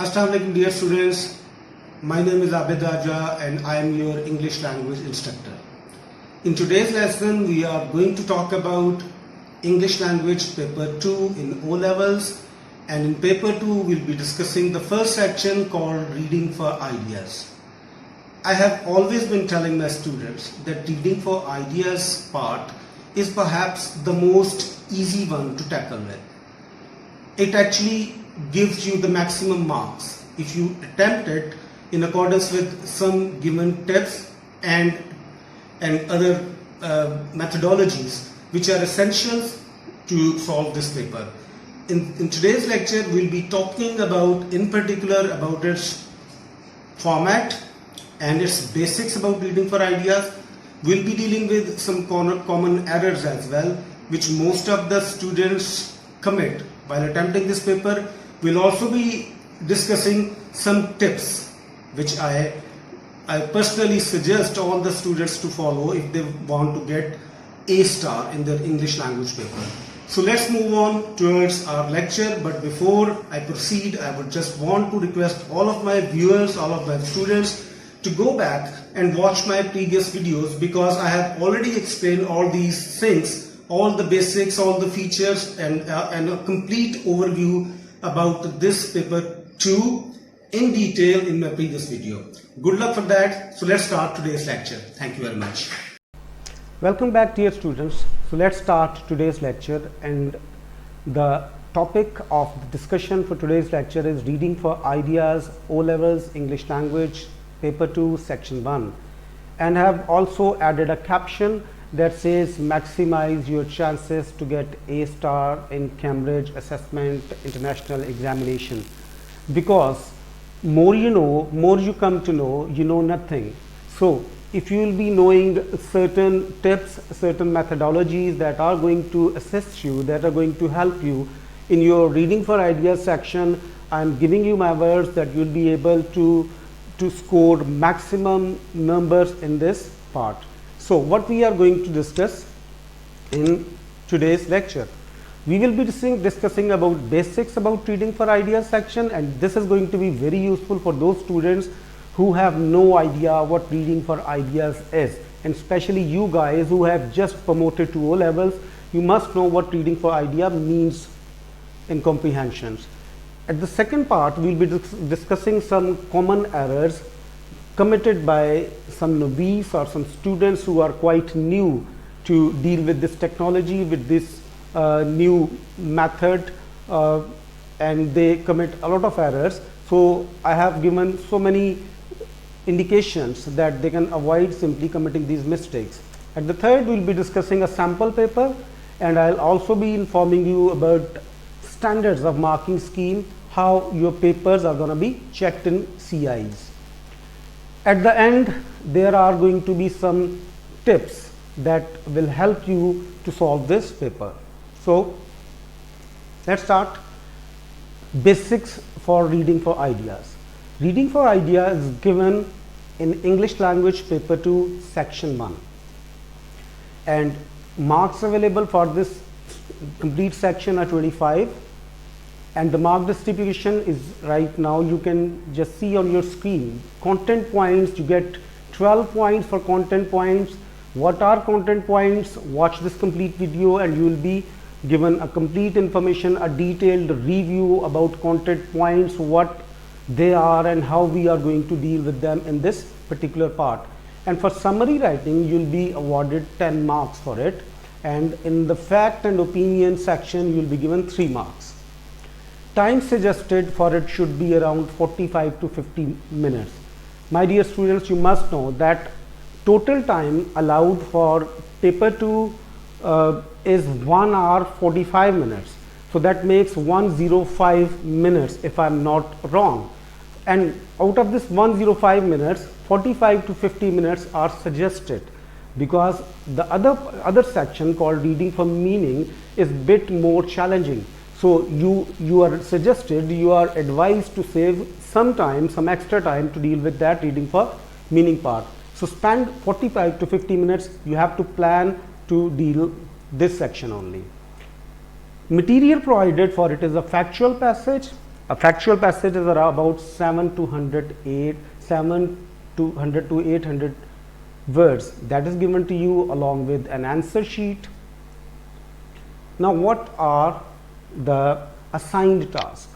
Assalamu alaikum dear students, my name is Abid Raja and I am your English language instructor. In today's lesson we are going to talk about English language paper 2 in O levels, and in paper 2 we'll be discussing the first section called reading for ideas. I have always been telling my students that reading for ideas part is perhaps the most easy one to tackle with. It actually gives you the maximum marks if you attempt it in accordance with some given tips and other methodologies which are essentials to solve this paper. In today's lecture we'll be talking about in particular about its format and its basics about reading for ideas. We'll be dealing with some common errors as well which most of the students commit while attempting this paper. We'll also be discussing some tips which I personally suggest all the students to follow if they want to get A star in their English language paper. So let's move on towards our lecture, but before I proceed I would just want to request all of my viewers, all of my students to go back and watch my previous videos, because I have already explained all these things, all the basics, all the features and a complete overview about this paper 2 in detail in my previous video. Good luck for that. So let's start today's lecture. Thank you very much. Welcome back dear students. So let's start today's lecture, and the topic of the discussion for today's lecture is reading for ideas, O levels, English language, paper 2, section 1, and have also added a caption that says maximize your chances to get A star in Cambridge Assessment International Examination, because more you know, more you come to know, you know nothing. So if you will be knowing certain tips, certain methodologies that are going to assist you, that are going to help you in your reading for ideas section, I am giving you my words that you will be able to score maximum numbers in this part. So what we are going to discuss in today's lecture, we will be discussing about basics about reading for ideas section, and this is going to be very useful for those students who have no idea what reading for ideas is, and especially you guys who have just promoted to O levels, you must know what reading for idea means in comprehensions. At the second part we will be discussing some common errors committed by some novice or some students who are quite new to deal with this technology, with this new method, and they commit a lot of errors. So I have given so many indications that they can avoid simply committing these mistakes. At the third we will be discussing a sample paper, and I will also be informing you about standards of marking scheme, how your papers are going to be checked in CIs. At the end there are going to be some tips that will help you to solve this paper. So let's start. Basics for reading for ideas. Reading for ideas is given in English language paper 2 section 1, and marks available for this complete section are 25, and the mark distribution is right now, you can just see on your screen. Content points, you get 12 points for content points. What are content points? Watch this complete video and you will be given a complete information, a detailed review about content points, what they are and how we are going to deal with them in this particular part. And for summary writing you will be awarded 10 marks for it, and in the fact and opinion section you will be given 3 marks. Time suggested for it should be around 45 to 50 minutes. My dear students, you must know that total time allowed for paper 2 is 1 hour 45 minutes. So that makes 105 minutes if I am not wrong. And out of this 105 minutes, 45 to 50 minutes are suggested, because the other section called reading for meaning is bit more challenging. So you are suggested, you are advised to save some time, some extra time to deal with that reading for meaning part. So spend 45 to 50 minutes, you have to plan to deal this section only. Material provided for it is a factual passage, A factual passage is about 700 to 800 words that is given to you along with an answer sheet. Now, what are the assigned tasks?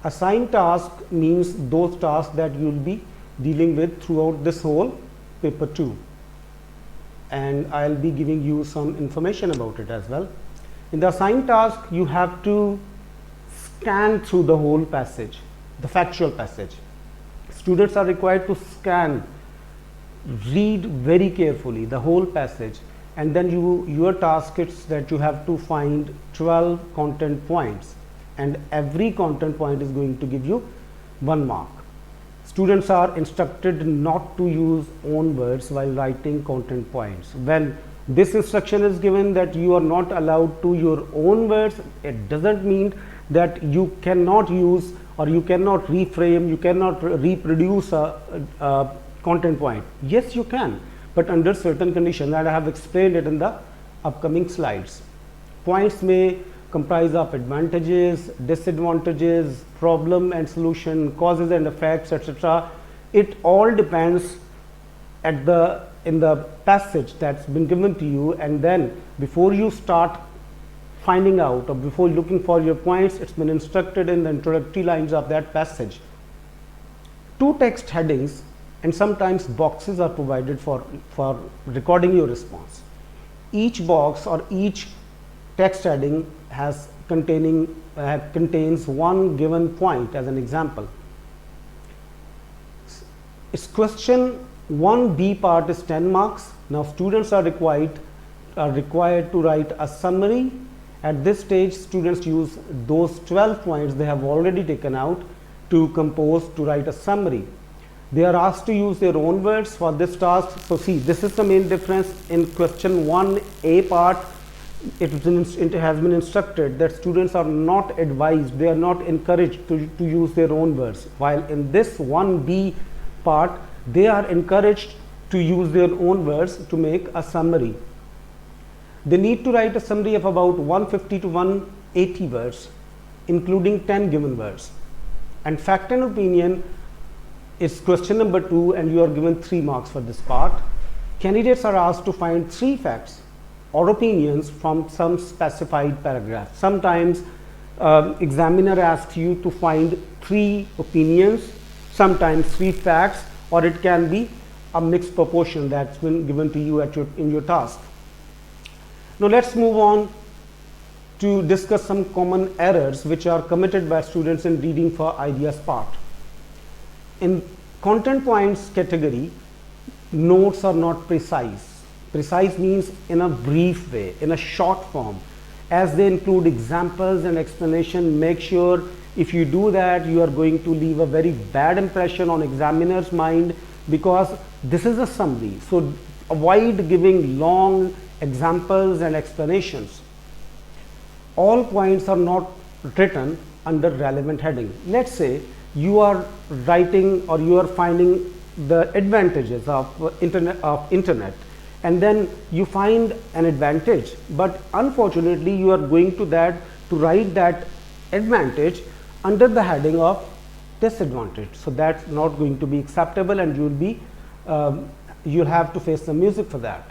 Assigned task means those tasks that you will be dealing with throughout this whole paper 2, and I'll be giving you some information about it as well. In the assigned task, you have to scan through the whole passage, the factual passage. Students are required to scan, read very carefully the whole passage, and then your task is that you have to find 12 content points, and every content point is going to give you 1 mark. Students are instructed not to use own words while writing content points. When this instruction is given that you are not allowed to your own words, it doesn't mean that you cannot use or you cannot reframe, you cannot reproduce a content point. Yes, you can, but under certain conditions, and I have explained it in the upcoming slides. Points may comprise of advantages, disadvantages, problem and solution, causes and effects, etc. It all depends in the passage that's been given to you, and then before you start finding out or before looking for your points, it's been instructed in the introductory lines of that passage. 2 text headings and sometimes boxes are provided for recording your response. Each box or each text heading contains 1 given point as an example. Its question 1B part is 10 marks. Now students are required to write a summary. At this stage, students use those 12 points they have already taken out to write a summary. They are asked to use their own words for this task. So see, this is the main difference. In question 1A part, it has been instructed that students are not advised, they are not encouraged to use their own words, while in this 1B part, they are encouraged to use their own words to make a summary. They need to write a summary of about 150 to 180 words, including 10 given words. And fact and opinion is question number 2, and you are given 3 marks for this part. Candidates are asked to find 3 facts or opinions from some specified paragraph. Sometimes examiner asks you to find 3 opinions, sometimes 3 facts, or it can be a mixed proportion that's been given to you in your task. Now let's move on to discuss some common errors which are committed by students in reading for ideas part. In content points category, notes are not precise. Precise means in a brief way, in a short form. As they include examples and explanation, make sure if you do that, you are going to leave a very bad impression on examiner's mind, because this is a summary. So avoid giving long examples and explanations. All points are not written under relevant heading. Let's say you are writing or you are finding the advantages of internet, and then you find an advantage, but unfortunately you are going to write that advantage under the heading of disadvantage. So that's not going to be acceptable, and you'll have to face the music for that.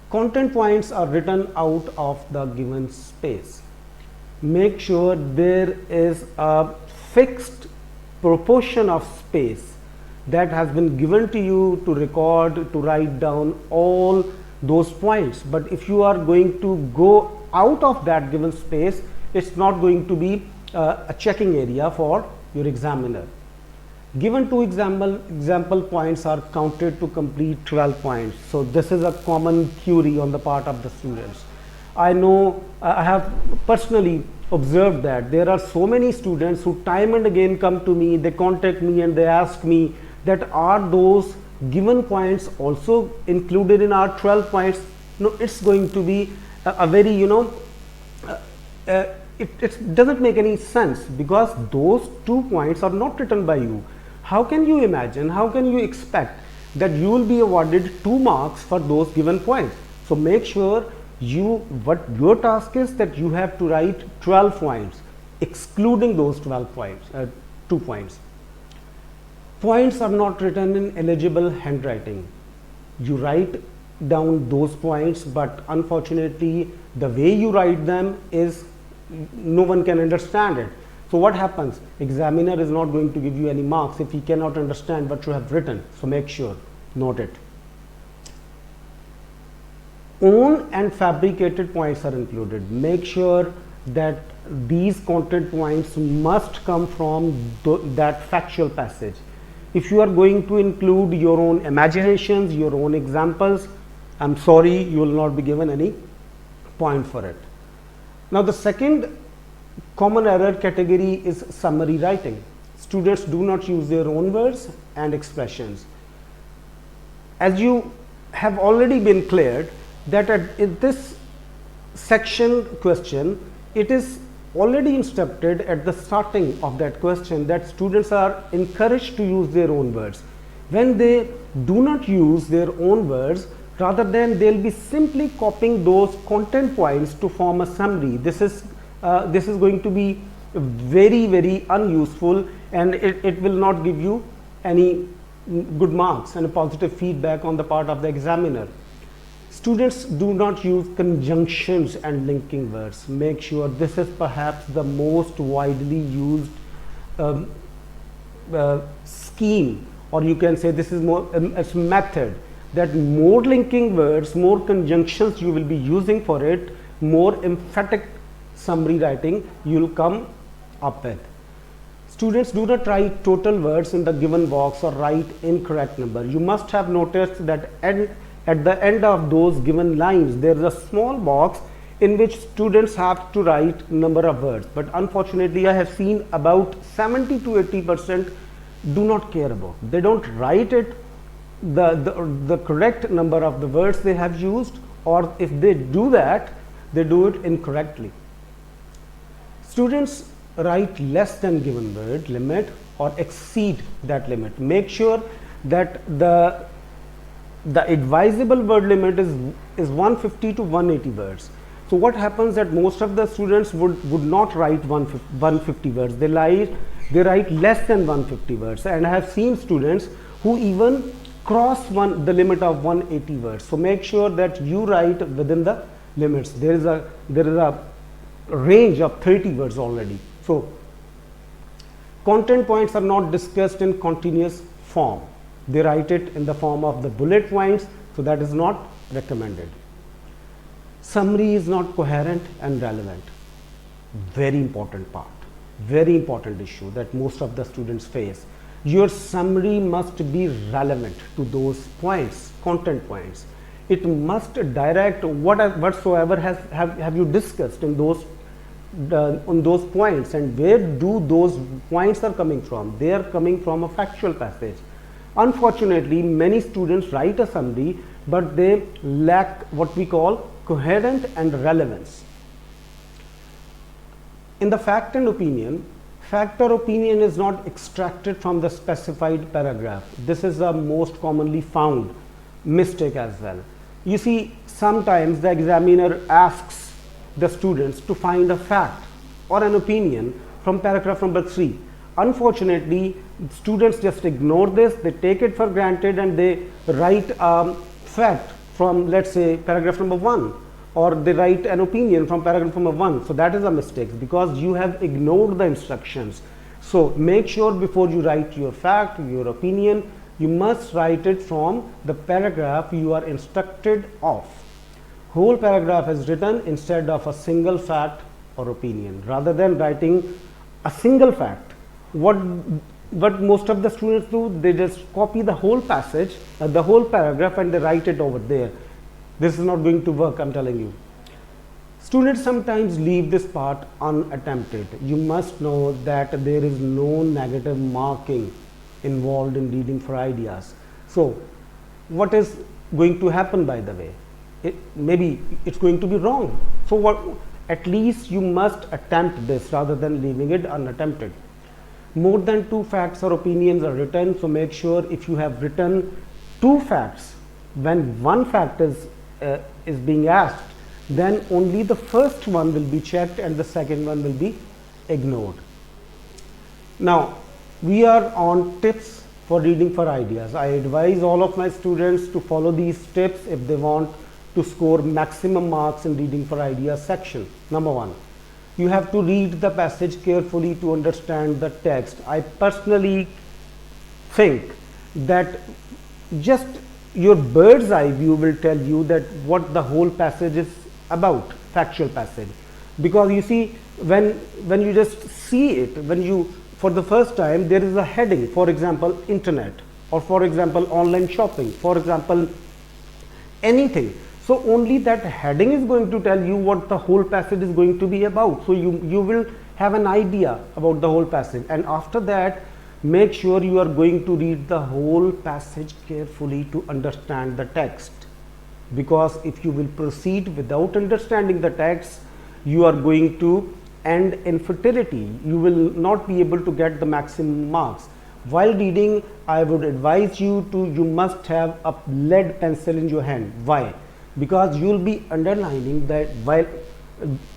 Content points are written out of the given space. Make sure there is a fixed proportion of space that has been given to you to record, to write down all those points. But if you are going to go out of that given space, it's not going to be a checking area for your examiner. Given 2 example points are counted to complete 12 points. So this is a common query on the part of the students. I know, I have personally observed that there are so many students who time and again come to me, they contact me and they ask me that are those given points also included in our 12 points? No, it's going to be a very, it doesn't make any sense, because those 2 points are not written by you. How can you imagine, how can you expect that you will be awarded 2 marks for those given points? So make sure what your task is that you have to write 12 points. excluding those 12 points, 2 points. Points are not written in illegible handwriting. You write down those points, but unfortunately the way you write them is no one can understand it. So what happens? Examiner is not going to give you any marks if he cannot understand what you have written. So make sure, note it. Own and fabricated points are included. Make sure that these content points must come from that factual passage. If you are going to include your own imaginations, your own examples, I'm sorry, you will not be given any point for it. Now the second common error category is summary writing. Students do not use their own words and expressions. As you have already been cleared that in this section question, it is already instructed at the starting of that question that students are encouraged to use their own words. When they do not use their own words, rather than they'll be simply copying those content points to form a summary. This is going to be very unuseful, and it will not give you any good marks and a positive feedback on the part of the examiner. Students do not use conjunctions and linking words. Make sure this is perhaps the most widely used scheme, or you can say this is more a method, that more linking words, more conjunctions you will be using for it, more emphatic summary writing you will come up with. Students do not write total words in the given box or write incorrect number. You must have noticed that at the end of those given lines there is a small box in which students have to write number of words, but unfortunately I have seen about 70 to 80% do not care about. They don't write it the correct number of the words they have used, or if they do that, they do it incorrectly. Students write less than given word limit or exceed that limit. Make sure that the advisable word limit is 150 to 180 words. So what happens that most of the students would not write 150 words. They write less than 150 words, and I have seen students who even cross the limit of 180 words. So make sure that you write within the limits. There is a range of 30 words already. So content points are not discussed in continuous form. They write it in the form of the bullet points, so that is not recommended. Summary is not coherent and relevant. Very important part, very important issue that most of the students face. Your summary must be relevant to those points, content points. It must direct whatsoever have you discussed in those on those points, and where do those points are coming from? They are coming from a factual passage. Unfortunately, many students write a summary, but they lack what we call coherent and relevance. In the fact and opinion, fact or opinion is not extracted from the specified paragraph. This is the most commonly found mistake as well. You see, sometimes the examiner asks the students to find a fact or an opinion from paragraph number 3. Unfortunately, students just ignore this, they take it for granted, and they write a fact from, let's say, paragraph number 1, or they write an opinion from paragraph number 1. So that is a mistake because you have ignored the instructions. So make sure before you write your fact, your opinion, you must write it from the paragraph you are instructed of. Whole paragraph is written instead of a single fact or opinion. Rather than writing a single fact, what most of the students do, they just copy the whole passage, the whole paragraph, and they write it over there. This is not going to work, I'm telling you. Students sometimes leave this part unattempted. You must know that there is no negative marking involved in reading for ideas. So what is going to happen, by the way? Maybe it's going to be wrong. So at least you must attempt this rather than leaving it unattempted. More than 2 facts or opinions are written, so make sure if you have written 2 facts, when 1 fact is being asked, then only the first one will be checked and the second one will be ignored. Now, we are on tips for reading for ideas. I advise all of my students to follow these tips if they want to score maximum marks in reading for ideas section. Number one, you have to read the passage carefully to understand the text. I personally think that just your bird's eye view will tell you that what the whole passage is about, factual passage. Because you see, when you just see it, when you for the first time, there is a heading, for example, internet, or for example, online shopping, for example, anything. So only that heading is going to tell you what the whole passage is going to be about. So you will have an idea about the whole passage, and after that, make sure you are going to read the whole passage carefully to understand the text. Because if you will proceed without understanding the text, you are going to end in futility. You will not be able to get the maximum marks. While reading, I would advise you must have a lead pencil in your hand. Why? Because you will be underlining that while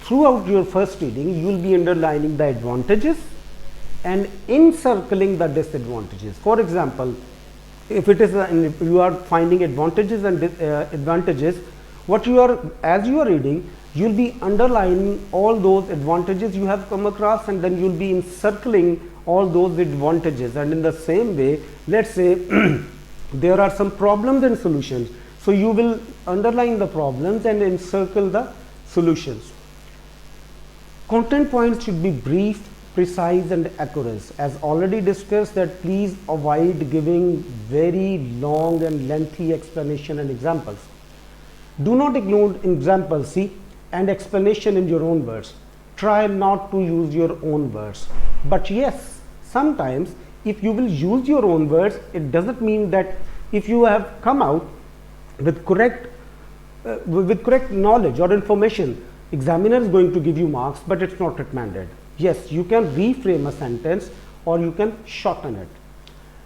throughout your first reading, you will be underlining the advantages and encircling the disadvantages. For example, if it is you are finding advantages and advantages, as you are reading, you will be underlining all those advantages you have come across, and then you will be encircling all those advantages. And in the same way, let's say there are some problems and solutions, so you will underline the problems and encircle the solutions. Content points should be brief, precise and accurate. As already discussed, that please avoid giving very long and lengthy explanation and examples. Do not ignore examples, see, and explanation in your own words. Try not to use your own words. But yes, sometimes if you will use your own words, it doesn't mean that if you have come out with correct knowledge or information, examiner is going to give you marks, but it's not recommended. Yes, you can reframe a sentence or you can shorten it.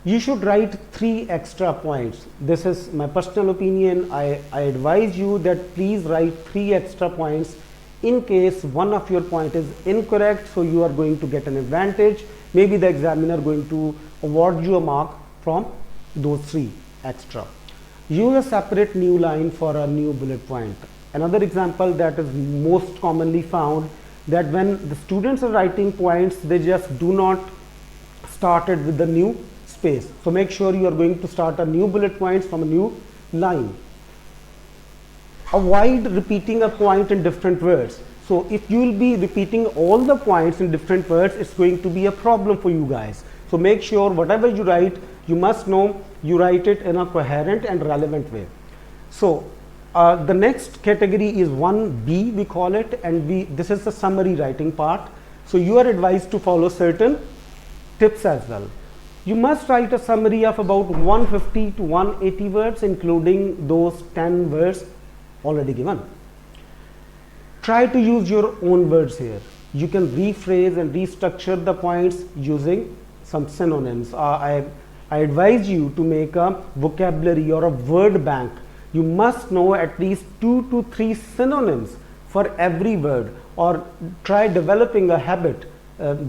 You should write 3 extra points. This is my personal opinion. I advise you that please write 3 extra points in case one of your point is incorrect, so you are going to get an advantage. Maybe the examiner going to award you a mark from those 3 extra. Use a separate new line for a new bullet point. Another example that is most commonly found, that when the students are writing points, they just do not start it with the new space. So make sure you are going to start a new bullet points from a new line. Avoid repeating a point in different words. So if you will be repeating all the points in different words, it's going to be a problem for you guys. So make sure whatever you write, you must know you write it in a coherent and relevant way. So the next category is 1B, we call it, and this is the summary writing part. So you are advised to follow certain tips as well. You must write a summary of about 150 to 180 words, including those 10 words already given. Try to use your own words here. You can rephrase and restructure the points using some synonyms. I advise you to make a vocabulary or a word bank. You must know at least 2 to 3 synonyms for every word, or try developing a habit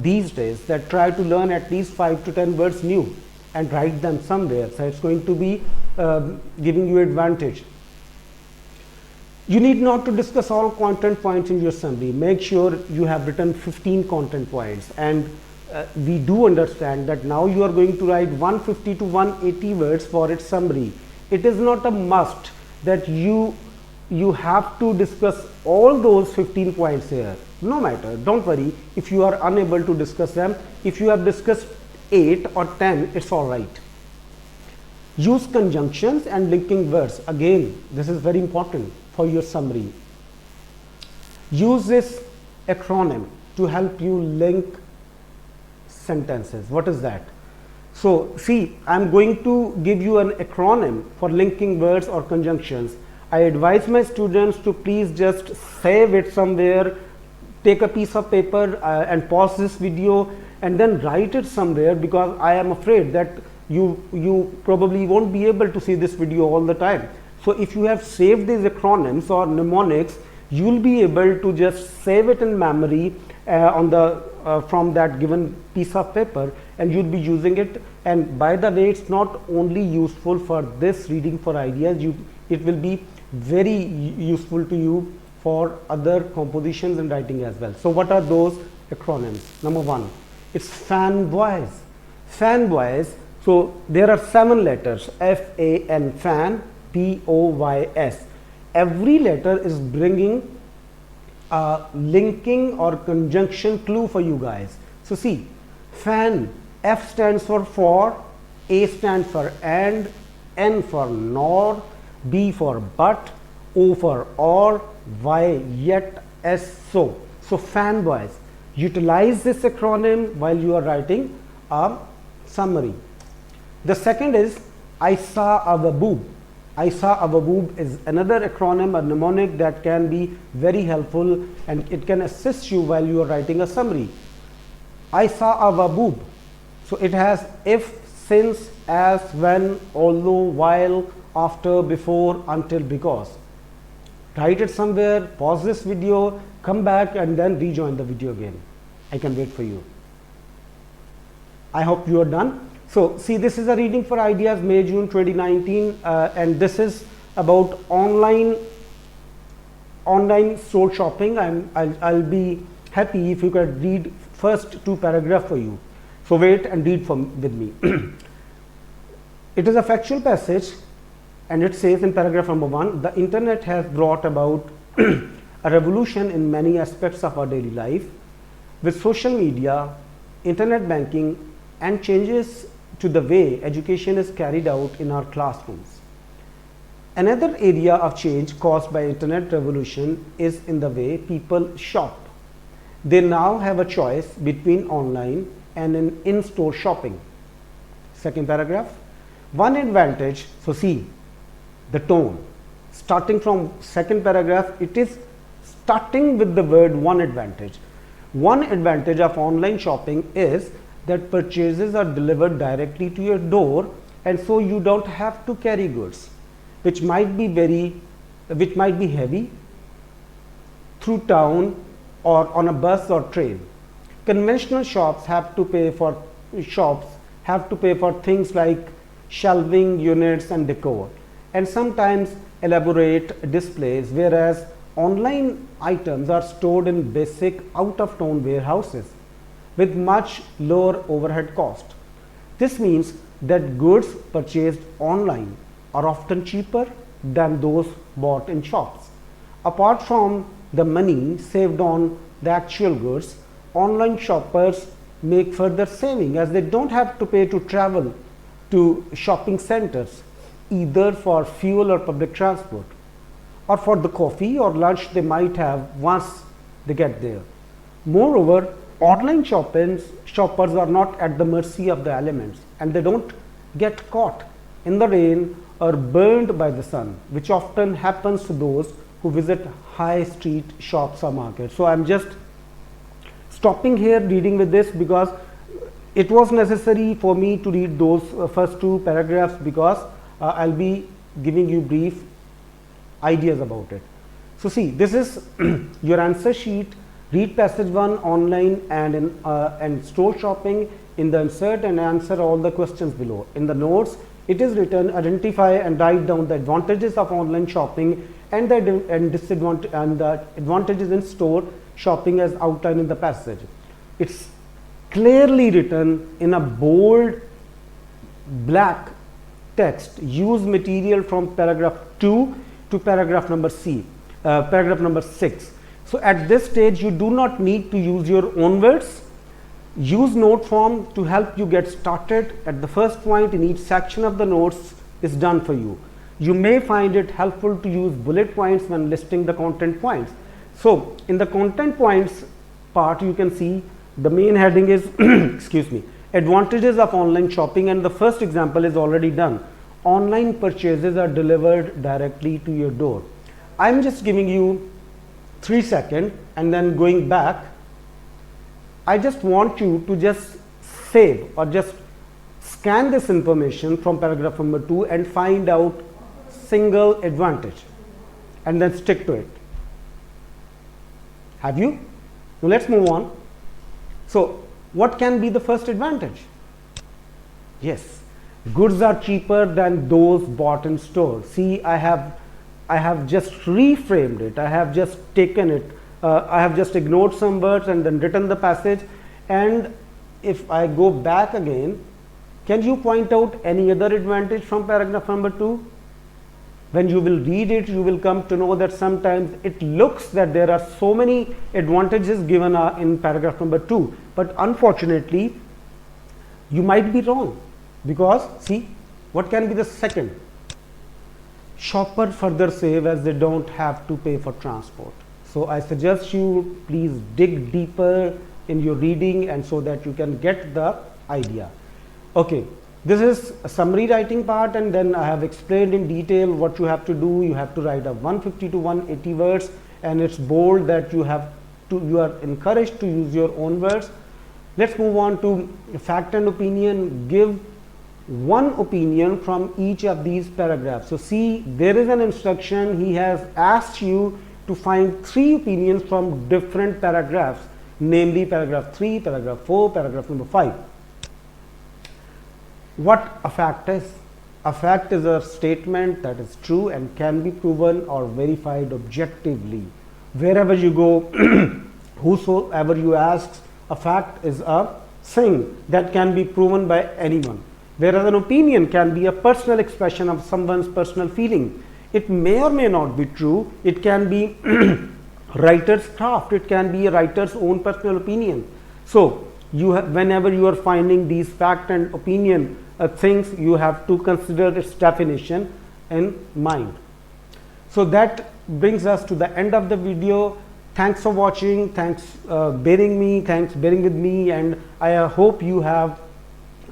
these days that try to learn at least 5 to 10 words new and write them somewhere. So it's going to be giving you advantage. You need not to discuss all content points in your summary. Make sure you have written 15 content points, and we do understand that now you are going to write 150 to 180 words for its summary. It is not a must that you have to discuss all those 15 points here. No matter, don't worry if you are unable to discuss them. If you have discussed 8 or 10, it's all right. Use conjunctions and linking words. Again, this is very important for your summary. Use this acronym to help you link sentences. What is that? So see, I'm going to give you an acronym for linking words or conjunctions. I advise my students to please just save it somewhere, take a piece of paper and pause this video and then write it somewhere, because I am afraid that you probably won't be able to see this video all the time. So if you have saved these acronyms or mnemonics, you will be able to just save it in memory on the from that given piece of paper, and you'll be using it. And by the way, it's not only useful for this reading for ideas, it will be very useful to you for other compositions and writing as well. So what are those acronyms? Number one, it's fanboys. Fanboys. So there are 7 letters: F-A-N, fan, P-O-Y-S. Every letter is bringing a linking or conjunction clue for you guys. So see, fan, F stands for, A stands for and, N for nor, B for but, O for or, Y yet, S so. So fanboys. Utilize this acronym while you are writing a summary. The second is I saw our boob. I saw our boob is another acronym, a mnemonic that can be very helpful, and it can assist you while you are writing a summary. I saw our boob. So it has if, since, as, when, although, while, after, before, until, because. Write it somewhere, pause this video, come back and then rejoin the video again. I can wait for you. I hope you are done. So see, this is a reading for ideas, May, June 2019, and this is about online store shopping. I'll be happy if you could read first 2 paragraphs for you. So wait and read with me. It is a factual passage, and it says in paragraph number 1, the internet has brought about a revolution in many aspects of our daily life with social media, internet banking, and changes to the way education is carried out in our classrooms. Another area of change caused by internet revolution is in the way people shop. They now have a choice between online and in-store shopping. Second paragraph. One advantage, so see the tone. Starting from second paragraph, it is starting with the word one advantage. One advantage of online shopping is that purchases are delivered directly to your door, and so you don't have to carry goods, which might be heavy through town or on a bus or train. Conventional shops have to pay for things like shelving units and decor, and sometimes elaborate displays, whereas online items are stored in basic out-of-town warehouses with much lower overhead cost. This means that goods purchased online are often cheaper than those bought in shops. Apart from the money saved on the actual goods, online shoppers make further saving as they don't have to pay to travel to shopping centers, either for fuel or public transport, or for the coffee or lunch they might have once they get there. Moreover, online shoppers are not at the mercy of the elements, and they don't get caught in the rain or burned by the sun, which often happens to those who visit high street shops or markets. So I'm just stopping here reading with this because it was necessary for me to read those first 2 paragraphs, because I'll be giving you brief ideas about it. So see, this is your answer sheet. Read passage 1 online and store shopping in the insert, and answer all the questions below. In the notes, it is written, identify and write down the advantages of online shopping and the advantages in store shopping as outlined in the passage. It's clearly written in a bold black text. Use material from paragraph 2 to paragraph number 6. So at this stage, you do not need to use your own words. Use note form to help you get started. At the first point in each section of the notes is done for you. You may find it helpful to use bullet points when listing the content points. So in the content points part, you can see the main heading is excuse me, advantages of online shopping, and the first example is already done. Online purchases are delivered directly to your door. I'm just giving you 3 seconds and then going back. I just want you to just save or just scan this information from paragraph number 2 and find out single advantage and then stick to it. Have you? Now let's move on. So what can be the first advantage? Yes, goods are cheaper than those bought in store. See, I have just reframed it. I have just taken it. I have just ignored some words and then written the passage. And if I go back again, can you point out any other advantage from paragraph number 2? When you will read it, you will come to know that sometimes it looks that there are so many advantages given in paragraph number 2, but unfortunately you might be wrong, because see, what can be the second? Shopper further save as they don't have to pay for transport. So I suggest you please dig deeper in your reading, and so that you can get the idea. Okay, this is a summary writing part, and then I have explained in detail what you have to do. You have to write a 150 to 180 words, and it's bold that you are encouraged to use your own words. Let's move on to fact and opinion. Give one opinion from each of these paragraphs. So see, there is an instruction. He has asked you to find 3 opinions from different paragraphs, namely paragraph 3, paragraph 4, paragraph number 5. What a fact is? A fact is a statement that is true and can be proven or verified objectively. Wherever you go, whosoever you ask, a fact is a thing that can be proven by anyone. Whereas an opinion can be a personal expression of someone's personal feeling. It may or may not be true. It can be writer's craft. It can be a writer's own personal opinion. So whenever you are finding these fact and opinion things, you have to consider its definition in mind. So that brings us to the end of the video. Thanks for watching. Thanks bearing with me, and I hope you have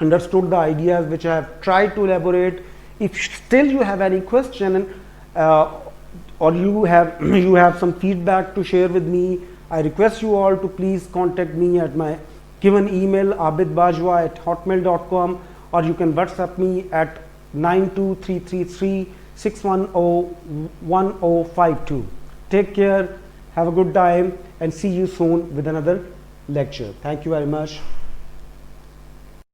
understood the ideas which I have tried to elaborate. If still you have any question, or you have some feedback to share with me, I request you all to please contact me at my given email abidbajwa@hotmail.com, or you can WhatsApp me at 92333 6101052. Take care, have a good time, and see you soon with another lecture. Thank you very much.